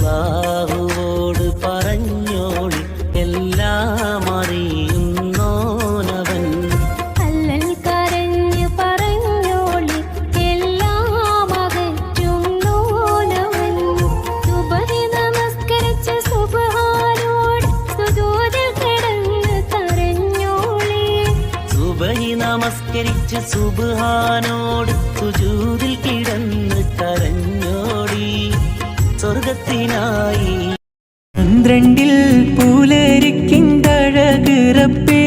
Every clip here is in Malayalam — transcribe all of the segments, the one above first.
അല്ലാഹുവോട് പറഞ്ഞോളി എല്ലാം അറിയുന്നോനവൻ. അല്ലൽ കരഞ്ഞു പറഞ്ഞോളി എല്ലാം അകറ്റുന്നോനവൻ. സുബഹി നമസ്കരിച്ച് സുബ്ഹാനോട് സുജൂദിൽ കിടന്ന് കരഞ്ഞോളി. സുബഹി നമസ്കരിച്ച് സുബ്ഹാനോട് സുജൂദിൽ കിടന്ന് കരഞ്ഞോടി സ്വർഗത്തിനായി. 12 പുലരിക്കിണ്ടഴക് റബ്ബേ,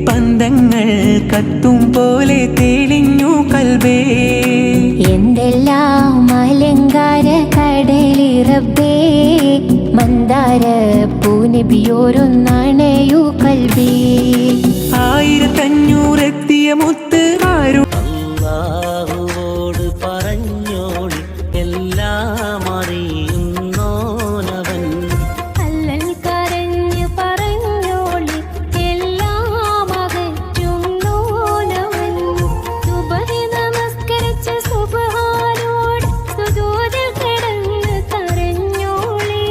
പന്തങ്ങൾ കത്തും പോലെ തെളിഞ്ഞു കൽബേ. എന്തെല്ലാം അലങ്കാര കടലി റബ്ബേ, മന്ദാര പൂനബിയോരൊന്നണയു കൽബേ. 1500 എത്തിയ മുത്ത് ആരും അല്ലാഹുവോട് പറഞ്ഞോളി എല്ലാം അറിയുന്നോനവൻ. അല്ലൽ കരഞ്ഞു പറഞ്ഞോളി എല്ലാം അകറ്റുന്നോനവൻ. സുബഹി നമസ്കരിച്ച് സുബ്ഹാനോട് സുജൂദിൽ കിടന്ന് കരഞ്ഞോളി.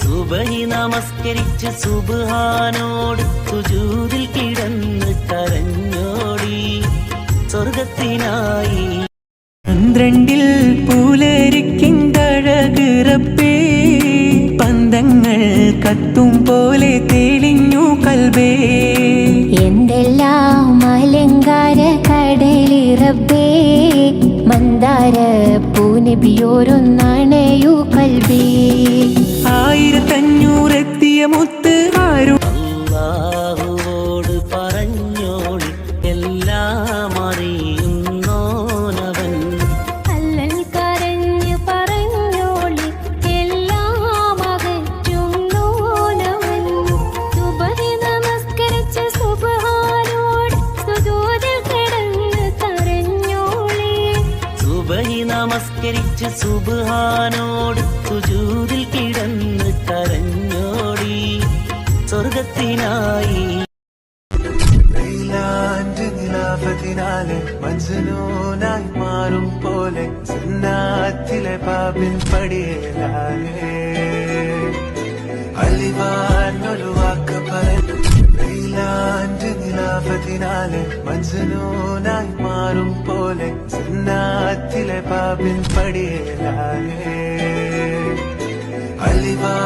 സുബഹി നമസ്കരിച്ച് സുബ്ഹാനോട് സുജൂദിൽ കിടന്ന് കരഞ്ഞോടി സ്വർഗത്തിനായി. 12 പുലരിക്കിണ്ടഴക് റബ്ബേ, പന്തങ്ങൾ കത്തും പോലെ തെളിഞ്ഞു കൽബേ. എന്തെല്ലാം അലങ്കാര കടലി റബ്ബേ, മന്ദാര പൂനബിയോരൊന്നണയു കൽബേ. 1500 എത്തിയ മുത്ത് ആരും അല്ലാഹുവോട് പറഞ്ഞോളി എല്ലാം അറിയുന്നോനവൻ. അല്ലൽ കരഞ്ഞു പറഞ്ഞോളി എല്ലാം അകറ്റുന്നോനവൻ. സുബഹി നമസ്കരിച്ച് സുബ്ഹാനോട് സുജൂദിൽ കിടന്ന് കരഞ്ഞോളി. സുബഹി നമസ്കരിച്ച് സുബ്ഹാനോട് സുജൂദിൽ കിടന്ന് കരഞ്ഞോടി സ്വർഗത്തിനായി. നിലാഫത്തിനാലെ മജ്നൂനായി മാറും പോലെ സുന്നാത്തിലെ പാപിൻ പടിയേലാലേ അലിവാനൊരു വാക്ക് പറഞ്ഞു. നിലാഫത്തിനാലെ മജ്നൂനായി മാറും പോലെ സുന്നാത്തിലെ പാപിൻ പടിയേലാലേ അലിവാ